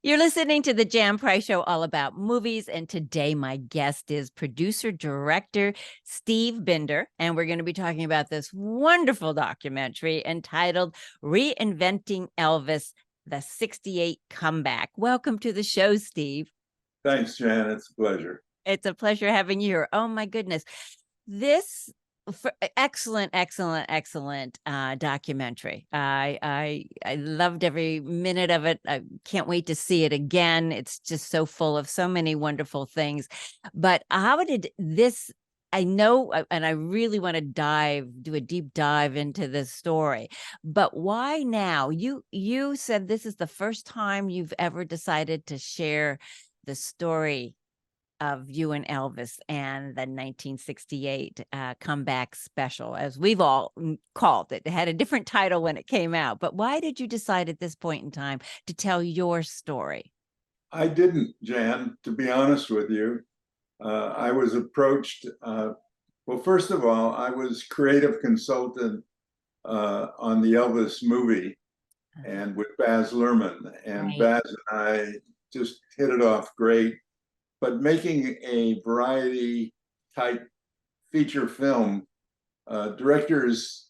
You're listening to the Jan Price Show, all about movies. And today, my guest is producer director Steve Binder. And we're going to be talking about this wonderful documentary entitled Reinventing Elvis, the 68 Comeback. Welcome to the show, Steve. Thanks, Jan. It's a pleasure. It's a pleasure having you here. Oh, my goodness. This excellent documentary. I loved every minute of it. I can't wait to see it again. It's just so full of so many wonderful things. But how did this, I know, and I really want to do a deep dive into this story, but why now? You said this is the first time you've ever decided to share the story of you and Elvis and the 1968 comeback special, as we've all called it. It had a different title when it came out, but why did you decide at this point in time to tell your story? I didn't, Jan, to be honest with you. I was approached. Well, first of all, I was creative consultant on the Elvis movie and with Baz Luhrmann. And Right. Baz and I just hit it off great. But making a variety type feature film, directors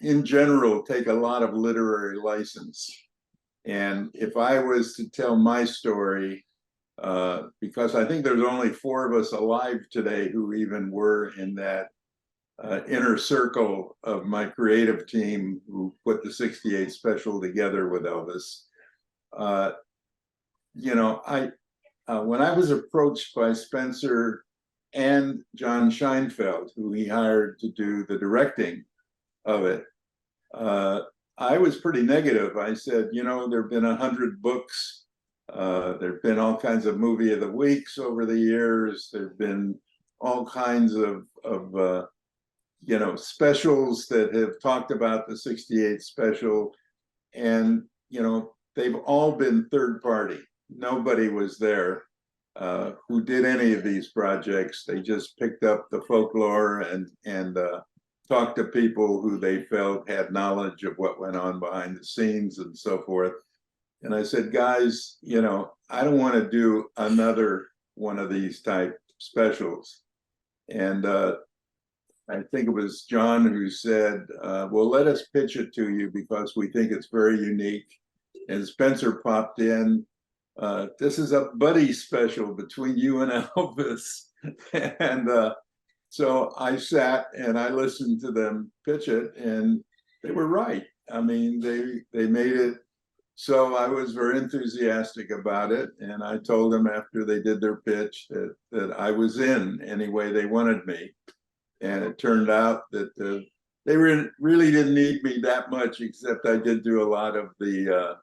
in general take a lot of literary license. And if I was to tell my story, because I think there's only four of us alive today who even were in that inner circle of my creative team who put the 68 special together with Elvis. Uh, when I was approached by Spencer and John Scheinfeld, who he hired to do the directing of it, I was pretty negative. I said, there have been 100 books. There have been all kinds of movie of the weeks over the years. There have been all kinds of specials that have talked about the 68 special. And, they've all been third party. Nobody was there who did any of these projects. They just picked up the folklore and talked to people who they felt had knowledge of what went on behind the scenes and so forth. And I said, guys, I don't want to do another one of these type specials. And I think it was John who said, well, let us pitch it to you because we think it's very unique. And Spencer popped in. This is a buddy special between you and Elvis. And so I sat and I listened to them pitch it, and they were right. I mean, they made it. So I was very enthusiastic about it. And I told them after they did their pitch that I was in any way they wanted me. And it turned out that they really didn't need me that much, except I did do a lot of the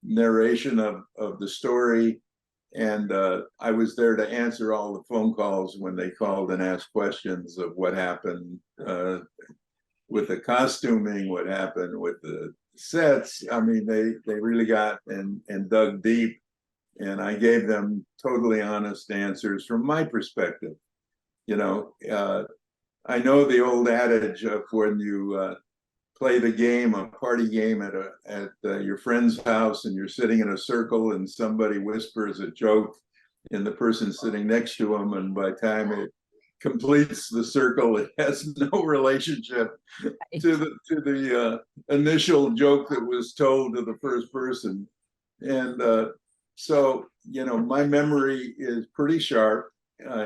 narration of the story. And I was there to answer all the phone calls when they called and asked questions of what happened with the costuming, what happened with the sets. I mean, they really got and dug deep. And I gave them totally honest answers from my perspective. I know the old adage of when you play the game, a party game at your friend's house, and you're sitting in a circle, and somebody whispers a joke, and the person sitting next to them, and by the time it completes the circle, it has no relationship to the initial joke that was told to the first person. And so, my memory is pretty sharp,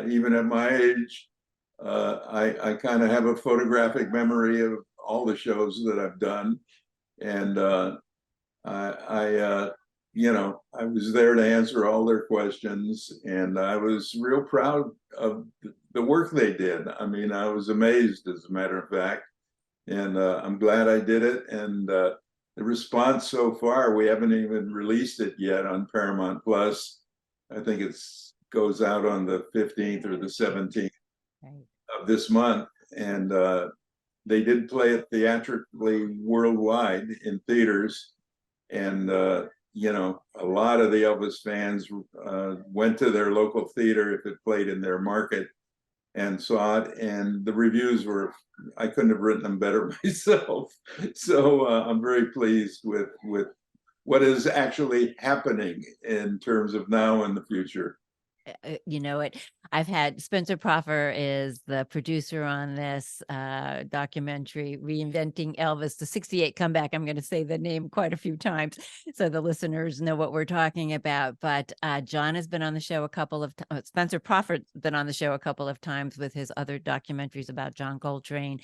even at my age. I kind of have a photographic memory of all the shows that I've done, and I was there to answer all their questions, and I was real proud of the work they did. I mean, I was amazed, as a matter of fact, and I'm glad I did it. And the response so far, we haven't even released it yet on Paramount Plus. I think it's goes out on the 15th or the 17th of this month, and they did play it theatrically worldwide in theaters. And a lot of the Elvis fans went to their local theater if it played in their market and saw it. And the reviews were, I couldn't have written them better myself. So I'm very pleased with what is actually happening in terms of now and the future. You know it. I've had Spencer Proffer is the producer on this documentary, Reinventing Elvis, the '68 comeback. I'm going to say the name quite a few times so the listeners know what we're talking about. But John has been on the show a couple of times. Spencer Proffer's been on the show a couple of times with his other documentaries about John Coltrane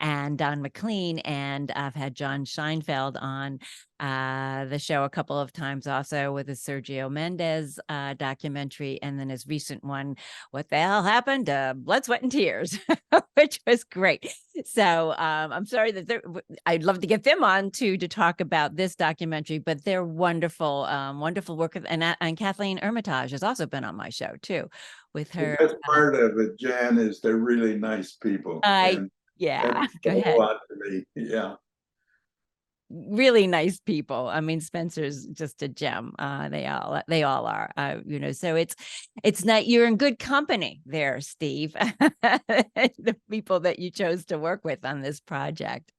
and Don McLean. And I've had John Scheinfeld on the show a couple of times also with his Sergio Mendes documentary, and then his recent one, What the Hell Happened? Blood, Sweat, and Tears, which was great. So I'm sorry that I'd love to get them on too to talk about this documentary, but they're wonderful, wonderful work. And Kathleen Ermitage has also been on my show too with her. The best part of it, Jan, is they're really nice people. And that Yeah, means go a ahead. lot to me. Yeah. Really nice people. I mean, Spencer's just a gem. They all are. So it's not, you're in good company there, Steve. The people that you chose to work with on this project.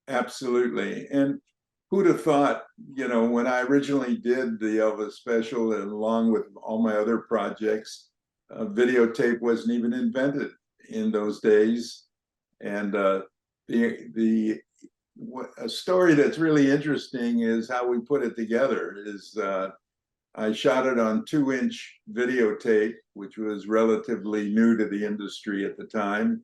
Absolutely. And who'd have thought, when I originally did the Elvis special, and along with all my other projects, videotape wasn't even invented in those days. And a story that's really interesting is how we put it together. I shot it on 2-inch videotape, which was relatively new to the industry at the time.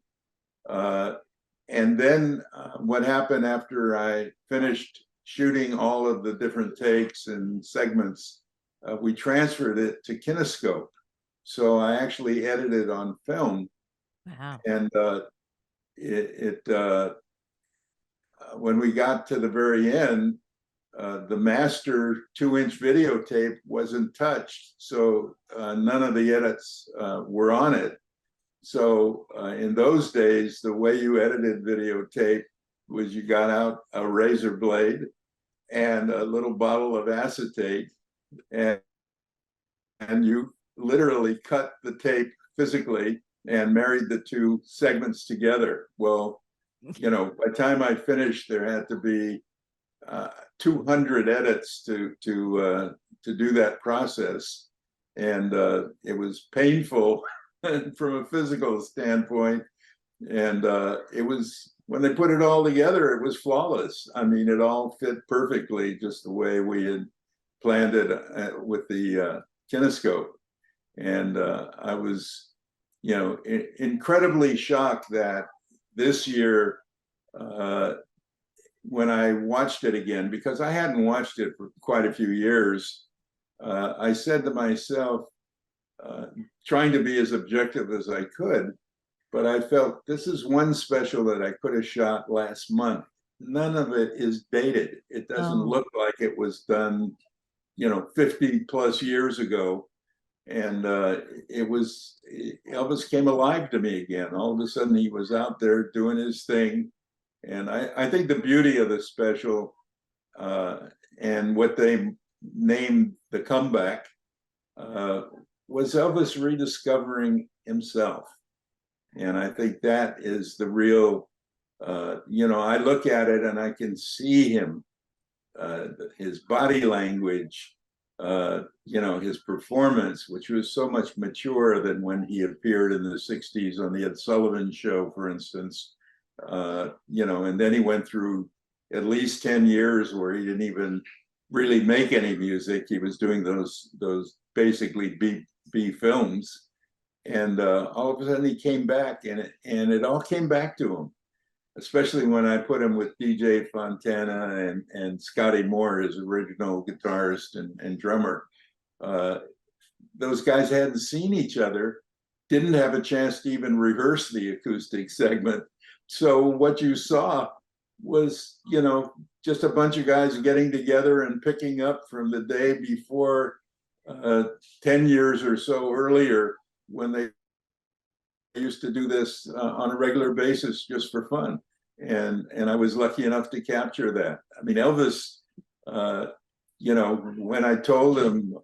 And then what happened after I finished shooting all of the different takes and segments, we transferred it to Kinescope. So I actually edited on film. Wow. And when we got to the very end, the master 2-inch videotape wasn't touched. So none of the edits were on it. So in those days, the way you edited videotape was you got out a razor blade and a little bottle of acetate, and you literally cut the tape physically and married the two segments together. Well, by the time I finished, there had to be 200 edits to do that process, and it was painful from a physical standpoint. And it was, when they put it all together, it was flawless. I mean, it all fit perfectly, just the way we had planned it with the kinescope. And I was, incredibly shocked that this year, when I watched it again, because I hadn't watched it for quite a few years, I said to myself, trying to be as objective as I could, but I felt this is one special that I could have shot last month. None of it is dated. It doesn't look like it was done, 50 plus years ago. And Elvis came alive to me again. All of a sudden he was out there doing his thing. And I think the beauty of the special and what they named the comeback was Elvis rediscovering himself. And I think that is the real, I look at it and I can see him, his body language, his performance, which was so much mature than when he appeared in the 60s on the Ed Sullivan Show, for instance. And then he went through at least 10 years where he didn't even really make any music. He was doing those basically B films. And all of a sudden he came back, and it all came back to him, especially when I put him with DJ Fontana and Scotty Moore, his original guitarist and drummer. Those guys hadn't seen each other, didn't have a chance to even rehearse the acoustic segment. So what you saw was, just a bunch of guys getting together and picking up from the day before, 10 years or so earlier, when they used to do this on a regular basis just for fun. And I was lucky enough to capture that. I mean, Elvis, when I told him,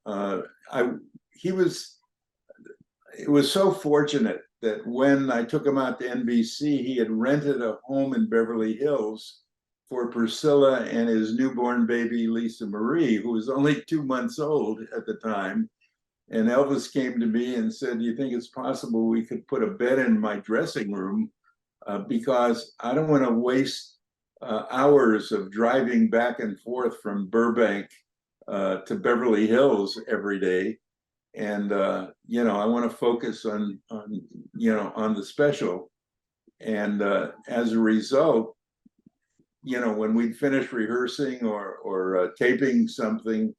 it was so fortunate that when I took him out to NBC, he had rented a home in Beverly Hills for Priscilla and his newborn baby, Lisa Marie, who was only 2 months old at the time. And Elvis came to me and said, "Do you think it's possible we could put a bed in my dressing room? Because I don't want to waste hours of driving back and forth from Burbank to Beverly Hills every day. And, I want to focus on the special." And as a result, when we'd finish rehearsing or taping something,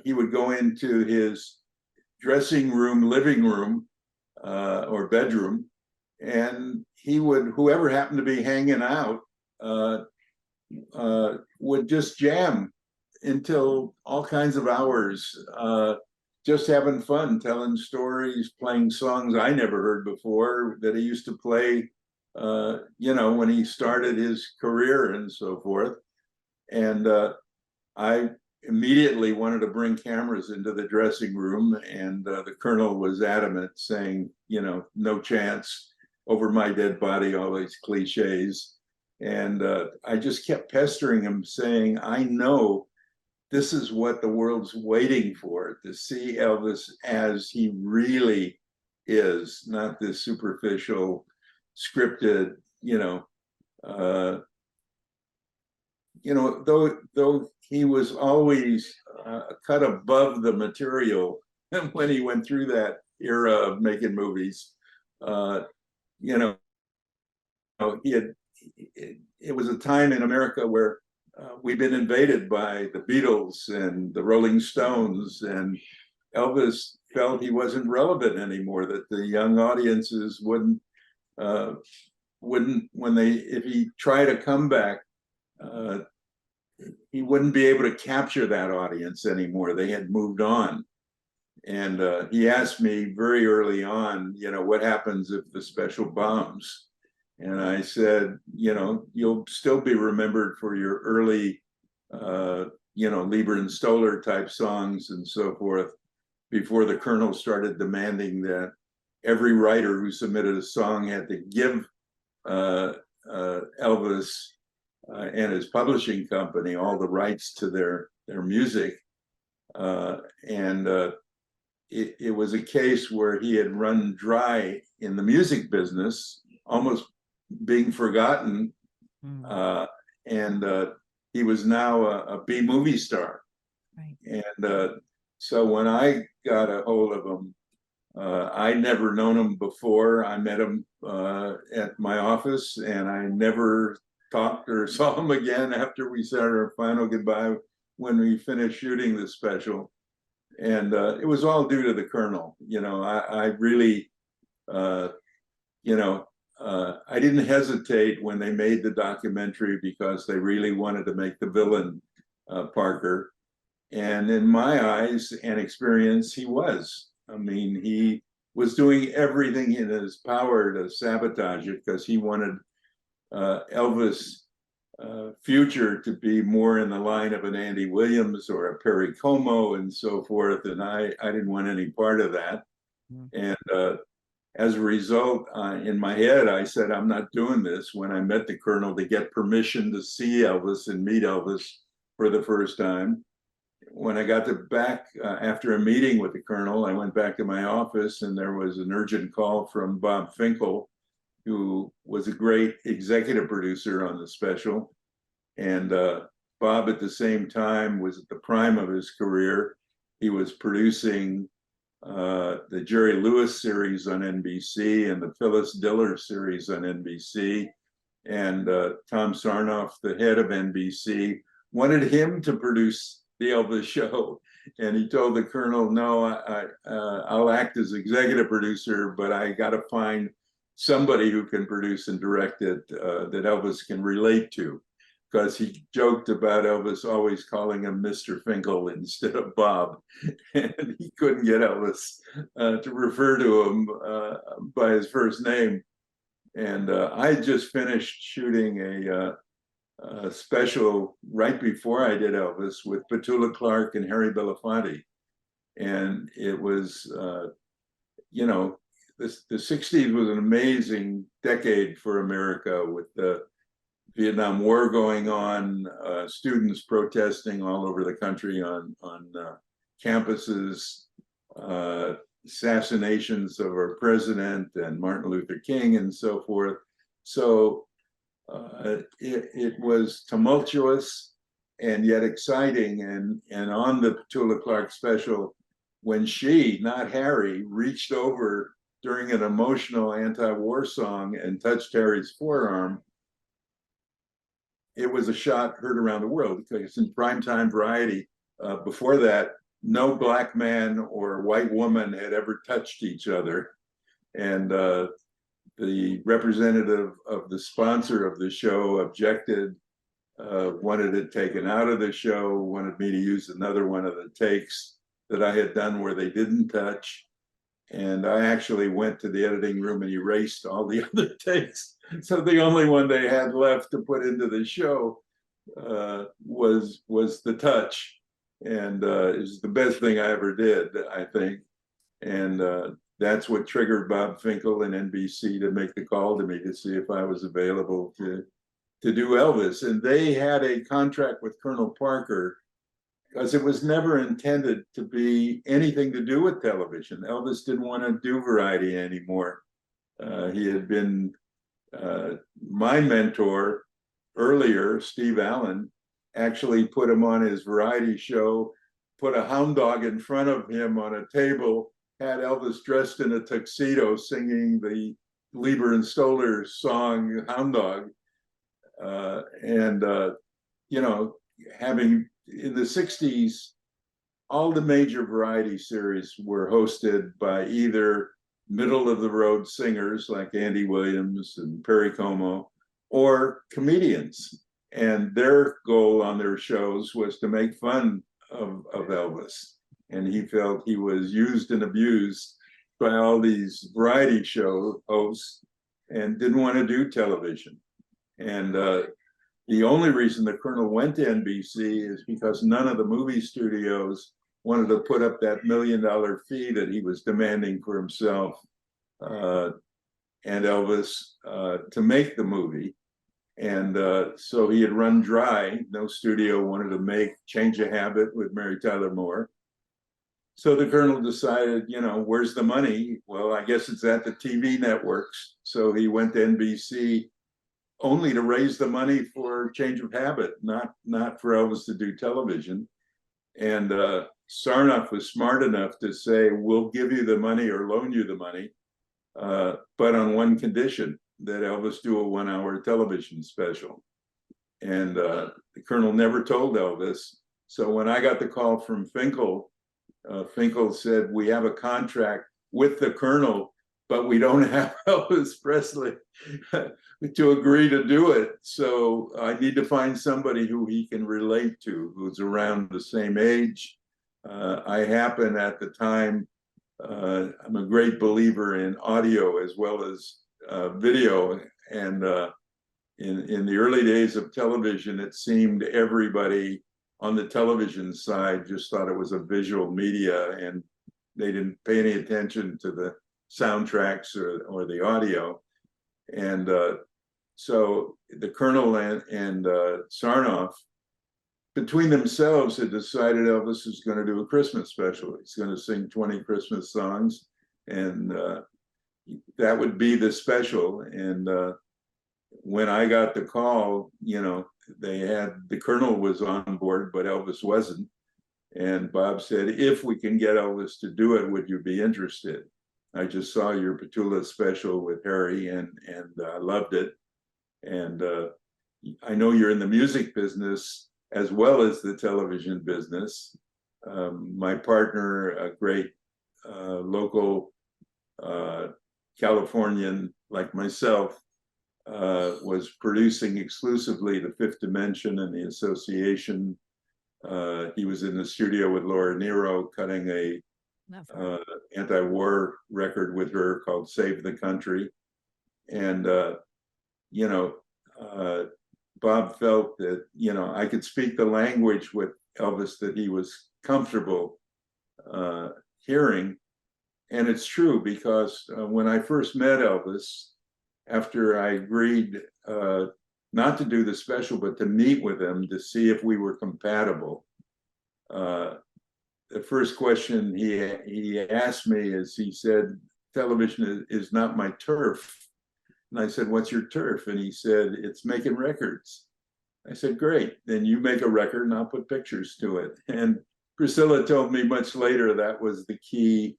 he would go into his dressing room, living room, or bedroom, and whoever happened to be hanging out, would just jam until all kinds of hours, just having fun, telling stories, playing songs I never heard before that he used to play, when he started his career and so forth. And I immediately wanted to bring cameras into the dressing room, and the Colonel was adamant, saying, "No chance, over my dead body," all these cliches. And I just kept pestering him, saying, "I know this is what the world's waiting for, to see Elvis as he really is, not this superficial, scripted, though he was always cut above the material when he went through that era of making movies. It was a time in America where we'd been invaded by the Beatles and the Rolling Stones, and Elvis felt he wasn't relevant anymore, that the young audiences wouldn't, if he tried a comeback, he wouldn't be able to capture that audience anymore. They had moved on. And he asked me very early on, what happens if the special bombs? And I said, you'll still be remembered for your early, Lieber and Stoller type songs and so forth, before the Colonel started demanding that every writer who submitted a song had to give Elvis and his publishing company all the rights to their music. It was a case where he had run dry in the music business, almost being forgotten. And he was now a B movie star. Right. And so when I got a hold of him, I'd never known him before. I met him at my office, and I never talked or saw him again after we said our final goodbye when we finished shooting the special. And it was all due to the Colonel. I really, I didn't hesitate when they made the documentary, because they really wanted to make the villain Parker. And in my eyes and experience, he was. I mean, he was doing everything in his power to sabotage it, because he wanted Elvis' future to be more in the line of an Andy Williams or a Perry Como and so forth. And I didn't want any part of that. And as a result, in my head, I said, I'm not doing this. When I met the Colonel to get permission to see Elvis and meet Elvis for the first time, when I got back after a meeting with the Colonel, I went back to my office, and there was an urgent call from Bob Finkel, who was a great executive producer on the special. And Bob, at the same time, was at the prime of his career. He was producing the Jerry Lewis series on NBC and the Phyllis Diller series on NBC. And Tom Sarnoff, the head of NBC, wanted him to produce the Elvis show. And he told the Colonel, "No, I'll act as executive producer, but I got to find somebody who can produce and direct it that Elvis can relate to." Because he joked about Elvis always calling him Mr. Finkel instead of Bob. And he couldn't get Elvis to refer to him by his first name. And I just finished shooting a special right before I did Elvis with Petula Clark and Harry Belafonte. And it was, the 60s was an amazing decade for America, with the Vietnam War going on, students protesting all over the country on campuses, assassinations of our president and Martin Luther King and so forth. So it was tumultuous and yet exciting. And on the Petula Clark special, when she, not Harry, reached over during an emotional anti-war song and touched Harry's forearm, it was a shot heard around the world, because in primetime variety, before that, no black man or white woman had ever touched each other. And the representative of the sponsor of the show objected, wanted it taken out of the show, wanted me to use another one of the takes that I had done where they didn't touch. And I actually went to the editing room and erased all the other takes. So the only one they had left to put into the show was the touch. And it was the best thing I ever did, I think. And that's what triggered Bob Finkel and NBC to make the call to me to see if I was available to do Elvis. And they had a contract with Colonel Parker, because it was never intended to be anything to do with television. Elvis didn't want to do variety anymore. He had been my mentor earlier, Steve Allen, actually put him on his variety show, put a hound dog in front of him on a table, had Elvis dressed in a tuxedo singing the Lieber and Stoller song, Hound Dog. You know, having in the 60s, all the major variety series were hosted by either middle of the road singers like Andy Williams and Perry Como, or comedians. And their goal on their shows was to make fun of Elvis. And he felt he was used and abused by all these variety show hosts and didn't want to do television. And the only reason the Colonel went to NBC is because none of the movie studios wanted to put up that $1 million fee that he was demanding for himself and Elvis to make the movie. And so he had run dry. No studio wanted to make Change a Habit with Mary Tyler Moore. So the Colonel decided, you know, where's the money? Well, I guess it's at the TV networks. So he went to NBC only to raise the money for Change of Habit, not for Elvis to do television. And Sarnoff was smart enough to say, we'll give you the money or loan you the money, but on one condition, that Elvis do a 1-hour television special. And the Colonel never told Elvis. So when I got the call from Finkel, Finkel said, we have a contract with the Colonel, but we don't have Elvis Presley to agree to do it. So I need to find somebody who he can relate to, who's around the same age. I happen at the time, I'm a great believer in audio as well as video. And in the early days of television, it seemed everybody on the television side just thought it was a visual media, and they didn't pay any attention to the soundtracks or the audio. And so the Colonel and Sarnoff, between themselves, had decided Elvis is going to do a Christmas special. He's going to sing 20 Christmas songs, and that would be the special. And when I got the call, you know, the Colonel was on board, but Elvis wasn't. And Bob said, if we can get Elvis to do it, would you be interested? I just saw your Petula special with Harry, and I loved it. And I know you're in the music business as well as the television business. My partner, a great local Californian like myself, was producing exclusively The Fifth Dimension and The Association. He was in the studio with Laura Nero cutting a anti-war record with her called Save the Country. And, you know, Bob felt that, you know, I could speak the language with Elvis that he was comfortable hearing. And it's true, because when I first met Elvis, after I agreed not to do the special, but to meet with him to see if we were compatible. The first question he asked me is, he said, television is not my turf. And I said, what's your turf? And he said, it's making records. I said, great, then you make a record and I'll put pictures to it. And Priscilla told me much later that was the key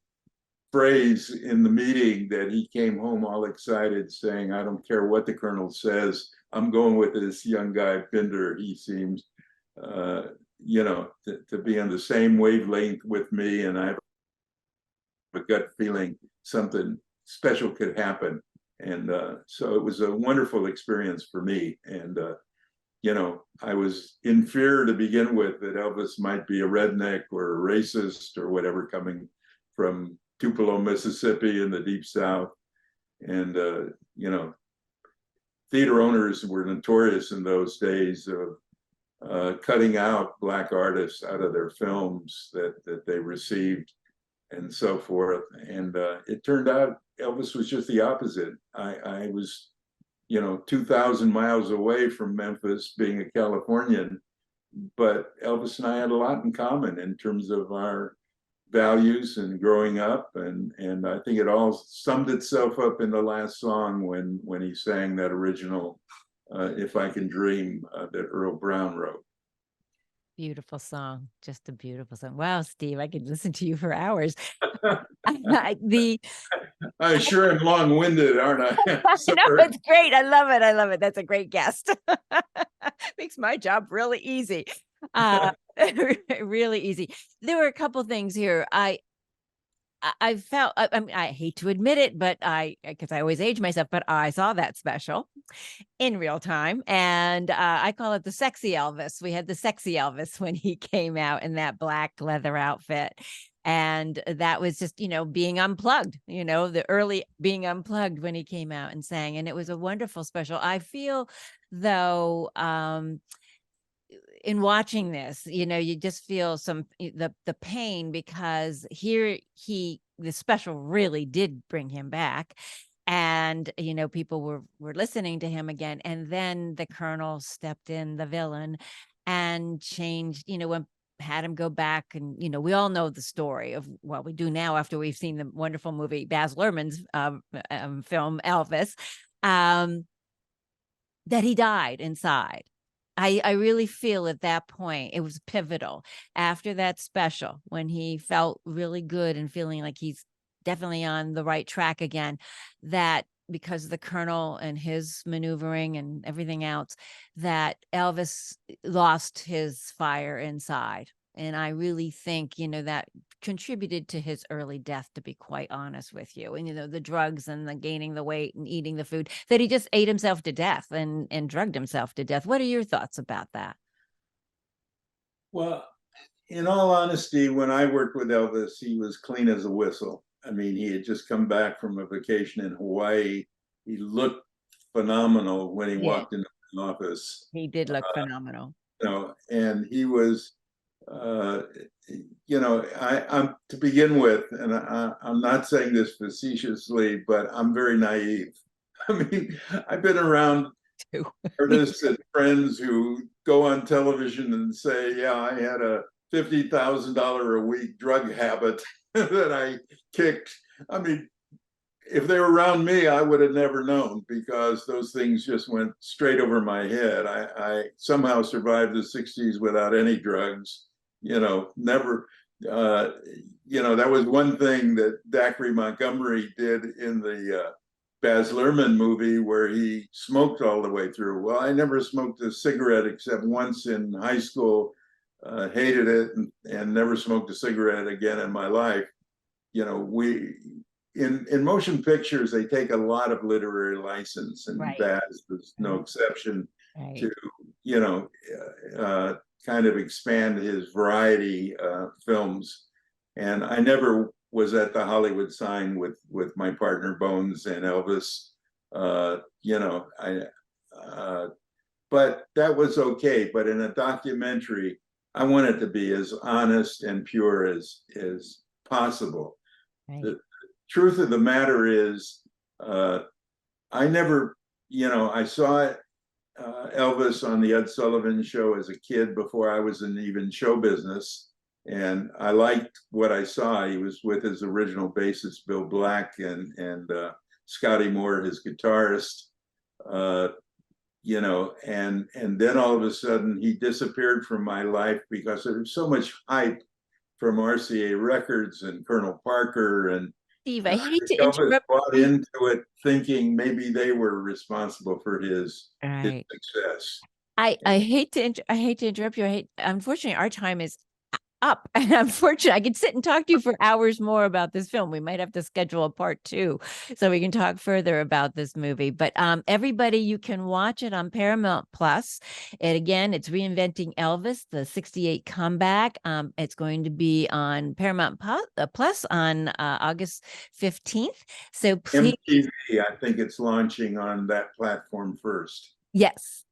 phrase in the meeting, that he came home all excited saying, I don't care what the colonel says, I'm going with this young guy, Binder. He seems, to be on the same wavelength with me, and I have a gut feeling something special could happen. And so it was a wonderful experience for me. And, I was in fear to begin with that Elvis might be a redneck or a racist or whatever, coming from Tupelo, Mississippi in the Deep South. And, theater owners were notorious in those days of cutting out Black artists out of their films that they received and so forth. And it turned out Elvis was just the opposite. I was, 2,000 miles away from Memphis, being a Californian, but Elvis and I had a lot in common in terms of our values and growing up. And I think it all summed itself up in the last song when he sang that original If I Can Dream that Earl Brown wrote. Beautiful song. Just a beautiful song. Wow, Steve, I could listen to you for hours. I sure am long-winded, aren't I? No, it's great. I love it. I love it. That's a great guest. Makes my job really easy. Really easy. There were a couple things here. I felt, I hate to admit it, but because I always age myself, but I saw that special in real time. And I call it the sexy Elvis. We had the sexy Elvis when he came out in that black leather outfit. And that was just, being unplugged, the early being unplugged when he came out and sang. And it was a wonderful special. I feel, though, in watching this, you just feel the pain, because here the special really did bring him back. And, people were listening to him again. And then the colonel stepped in, the villain, and changed, had him go back. And, we all know the story of what we do now after we've seen the wonderful movie, Baz Luhrmann's film, Elvis, that he died inside. I really feel at that point, it was pivotal after that special, when he felt really good and feeling like he's definitely on the right track again, that because of the colonel and his maneuvering and everything else, that Elvis lost his fire inside. And I really think, that contributed to his early death, to be quite honest with you. And, the drugs and the gaining the weight and eating the food, that he just ate himself to death and drugged himself to death. What are your thoughts about that? Well, in all honesty, when I worked with Elvis, he was clean as a whistle. I mean, he had just come back from a vacation in Hawaii. He looked phenomenal when he walked into the office. He did look phenomenal. And he was, I'm to begin with, and I'm not saying this facetiously, but I'm very naive. I mean, I've been around artists and friends who go on television and say, yeah, I had a $50,000 a week drug habit that I kicked. I mean, if they were around me, I would have never known, because those things just went straight over my head. I somehow survived the 60s without any drugs, never. That was one thing that Dacre Montgomery did in the Baz Luhrmann movie, where he smoked all the way through. Well, I never smoked a cigarette except once in high school, hated it, and never smoked a cigarette again in my life. In motion pictures, they take a lot of literary license, and Baz was no exception to, kind of expand his variety films. And I never was at the Hollywood sign with my partner Bones and Elvis. But that was okay. But in a documentary, I want it to be as honest and pure as possible. The truth of the matter is, I never, I saw it Elvis on the Ed Sullivan Show as a kid before I was in even show business. And I liked what I saw. He was with his original bassist, Bill Black, and Scotty Moore, his guitarist. You know, and then all of a sudden he disappeared from my life because there was so much hype from RCA Records and Colonel Parker, and Steve, I hate to Elvis interrupt bought you. into it thinking maybe they were responsible for his Right. success. I hate to I hate to interrupt you. Unfortunately our time is up. And unfortunately, I could sit and talk to you for hours more about this film. We might have to schedule a part 2 so we can talk further about this movie. But everybody, you can watch it on Paramount Plus. And again, it's Reinventing Elvis, the 68 comeback. It's going to be on Paramount Plus on August 15th. So please. MTV, I think it's launching on that platform first. Yes.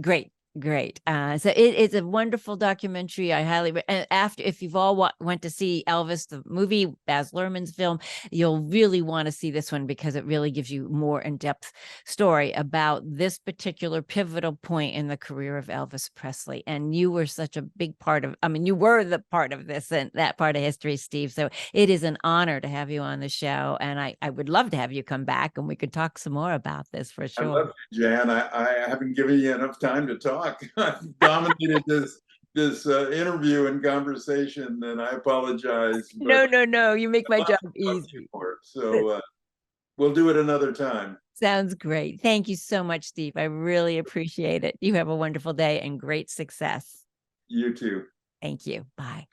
Great. Great. So it is a wonderful documentary. I highly and after if you've all went to see Elvis, the movie, Baz Luhrmann's film, you'll really want to see this one because it really gives you more in-depth story about this particular pivotal point in the career of Elvis Presley. And you were such a big part of, I mean, you were the part of this and that part of history, Steve. So it is an honor to have you on the show. And I would love to have you come back and we could talk some more about this for I sure. love you, Jan. I haven't given you enough time to talk. I've dominated this interview and conversation, and I apologize, but No. You make my I'd love job to talk to you easy. more. So we'll do it another time. Sounds great. Thank you so much, Steve. I really appreciate it. You have a wonderful day and great success. You too. Thank you. Bye.